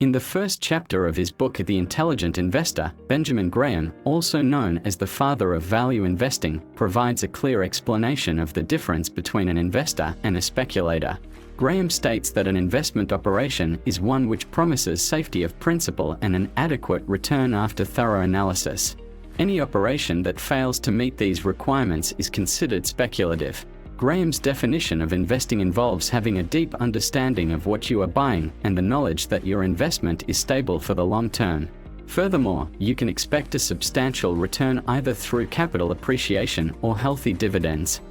In the first chapter of his book The Intelligent Investor, Benjamin Graham, also known as the father of value investing, provides a clear explanation of the difference between an investor and a speculator. Graham states that an investment operation is one which promises safety of principal and an adequate return after thorough analysis. Any operation that fails to meet these requirements is considered speculative. Graham's definition of investing involves having a deep understanding of what you are buying and the knowledge that your investment is stable for the long term. Furthermore, you can expect a substantial return either through capital appreciation or healthy dividends.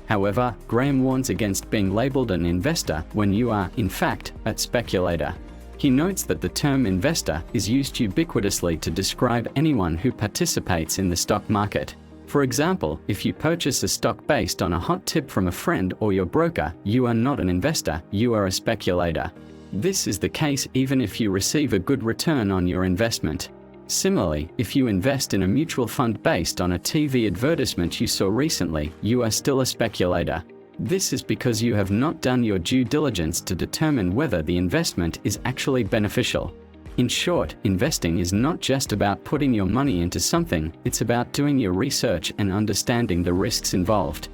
However, Graham warns against being labeled an investor when you are, in fact, a speculator. He notes that the term investor is used ubiquitously to describe anyone who participates in the stock market. For example, if you purchase a stock based on a hot tip from a friend or your broker, you are not an investor, you are a speculator. This is the case even if you receive a good return on your investment. Similarly, if you invest in a mutual fund based on a TV advertisement you saw recently, you are still a speculator. This is because you have not done your due diligence to determine whether the investment is actually beneficial. In short, investing is not just about putting your money into something, it's about doing your research and understanding the risks involved.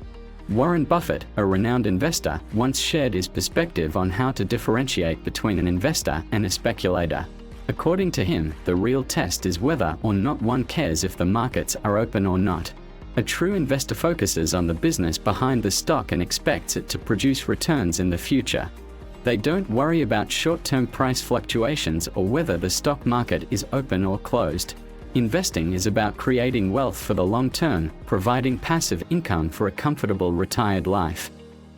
Warren Buffett, a renowned investor, once shared his perspective on how to differentiate between an investor and a speculator. According to him, the real test is whether or not one cares if the markets are open or not. A true investor focuses on the business behind the stock and expects it to produce returns in the future. They don't worry about short-term price fluctuations or whether the stock market is open or closed. Investing is about creating wealth for the long term, providing passive income for a comfortable retired life.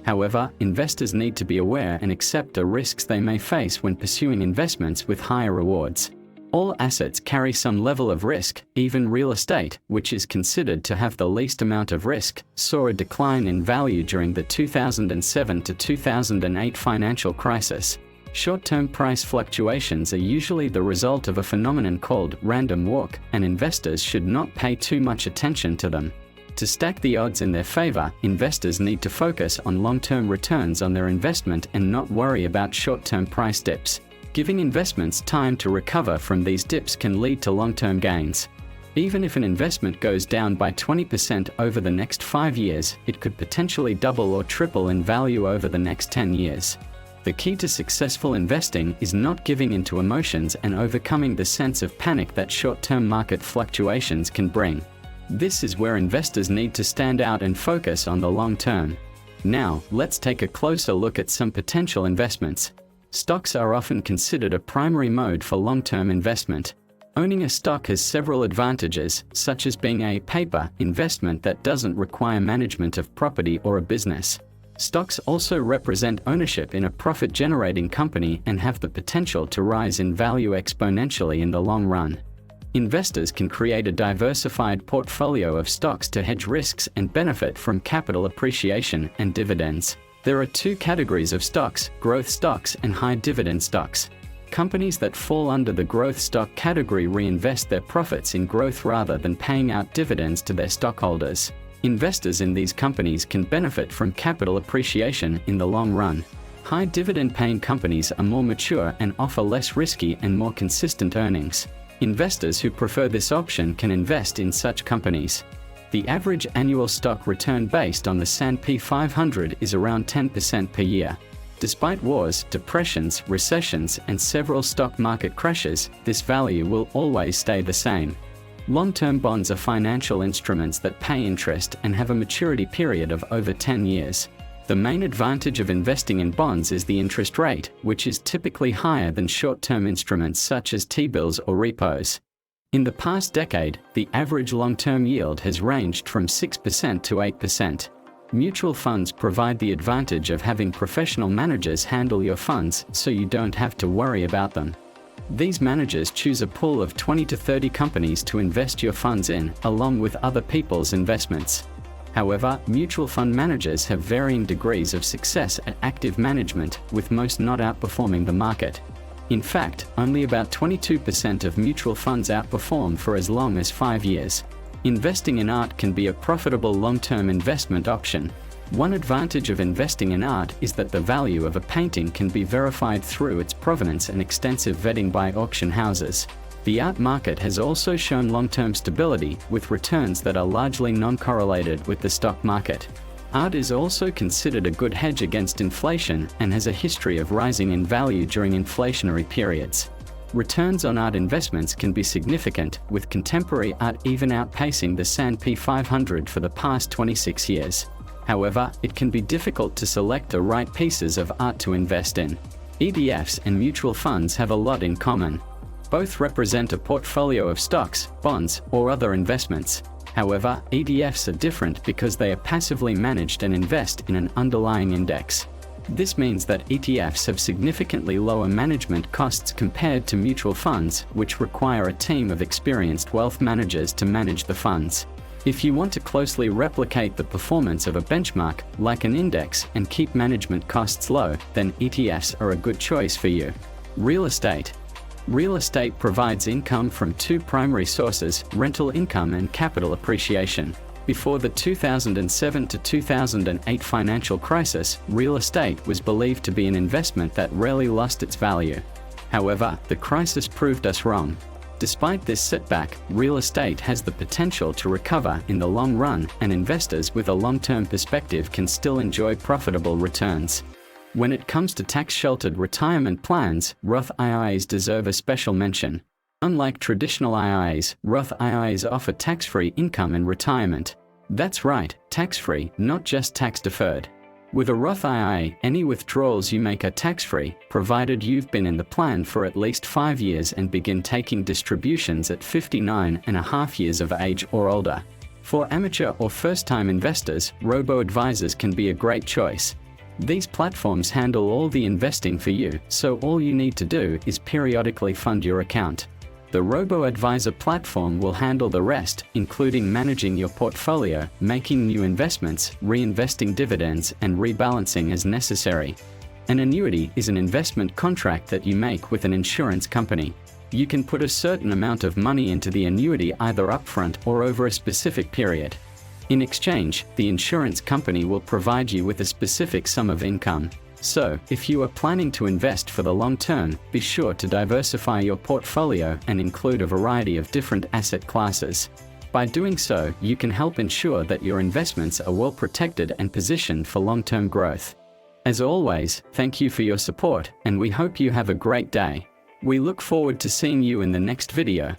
However, investors need to be aware and accept the risks they may face when pursuing investments with higher rewards. All assets carry some level of risk. Even real estate, which is considered to have the least amount of risk, saw a decline in value during the 2007 to 2008 financial crisis. Short-term price fluctuations are usually the result of a phenomenon called random walk, and investors should not pay too much attention to them. To stack the odds in their favor, investors need to focus on long-term returns on their investment and not worry about short-term price dips. Giving investments time to recover from these dips can lead to long-term gains. Even if an investment goes down by 20% over the next 5 years, it could potentially double or triple in value over the next 10 years. The key to successful investing is not giving into emotions and overcoming the sense of panic that short-term market fluctuations can bring. This is where investors need to stand out and focus on the long term. Now, let's take a closer look at some potential investments. Stocks are often considered a primary mode for long-term investment. Owning a stock has several advantages, such as being a paper investment that doesn't require management of property or a business. Stocks also represent ownership in a profit-generating company and have the potential to rise in value exponentially in the long run. Investors can create a diversified portfolio of stocks to hedge risks and benefit from capital appreciation and dividends. There are two categories of stocks: growth stocks and high dividend stocks. Companies that fall under the growth stock category reinvest their profits in growth rather than paying out dividends to their stockholders. Investors in these companies can benefit from capital appreciation in the long run. High dividend-paying companies are more mature and offer less risky and more consistent earnings. Investors who prefer this option can invest in such companies. The average annual stock return based on the S&P 500 is around 10% per year. Despite wars, depressions, recessions, and several stock market crashes, this value will always stay the same. Long-term bonds are financial instruments that pay interest and have a maturity period of over 10 years. The main advantage of investing in bonds is the interest rate, which is typically higher than short-term instruments such as T-bills or repos. In the past decade, the average long-term yield has ranged from 6% to 8%. Mutual funds provide the advantage of having professional managers handle your funds, so you don't have to worry about them. These managers choose a pool of 20 to 30 companies to invest your funds in, along with other people's investments. However, mutual fund managers have varying degrees of success at active management, with most not outperforming the market. In fact, only about 22% of mutual funds outperform for as long as 5 years. Investing in art can be a profitable long-term investment option. One advantage of investing in art is that the value of a painting can be verified through its provenance and extensive vetting by auction houses. The art market has also shown long-term stability, with returns that are largely non-correlated with the stock market. Art is also considered a good hedge against inflation and has a history of rising in value during inflationary periods. Returns on art investments can be significant, with contemporary art even outpacing the S&P 500 for the past 26 years. However, it can be difficult to select the right pieces of art to invest in. ETFs and mutual funds have a lot in common. Both represent a portfolio of stocks, bonds, or other investments. However, ETFs are different because they are passively managed and invest in an underlying index. This means that ETFs have significantly lower management costs compared to mutual funds, which require a team of experienced wealth managers to manage the funds. If you want to closely replicate the performance of a benchmark, like an index, and keep management costs low, then ETFs are a good choice for you. Real estate. Real estate provides income from two primary sources: rental income and capital appreciation. Before the 2007 to 2008 financial crisis, real estate was believed to be an investment that rarely lost its value. However, the crisis proved us wrong. Despite this setback, real estate has the potential to recover in the long run, and investors with a long-term perspective can still enjoy profitable returns. When it comes to tax-sheltered retirement plans, Roth IRAs deserve a special mention. Unlike traditional IRAs, Roth IRAs offer tax-free income in retirement. That's right, tax-free, not just tax-deferred. With a Roth IRA, any withdrawals you make are tax-free, provided you've been in the plan for at least 5 years and begin taking distributions at 59.5 years of age or older. For amateur or first-time investors, robo-advisors can be a great choice. These platforms handle all the investing for you, so all you need to do is periodically fund your account. The robo-advisor platform will handle the rest, including managing your portfolio, making new investments, reinvesting dividends, and rebalancing as necessary. An annuity is an investment contract that you make with an insurance company. You can put a certain amount of money into the annuity either upfront or over a specific period. In exchange, the insurance company will provide you with a specific sum of income. So, if you are planning to invest for the long term, be sure to diversify your portfolio and include a variety of different asset classes. By doing so, you can help ensure that your investments are well protected and positioned for long-term growth. As always, thank you for your support, and we hope you have a great day. We look forward to seeing you in the next video.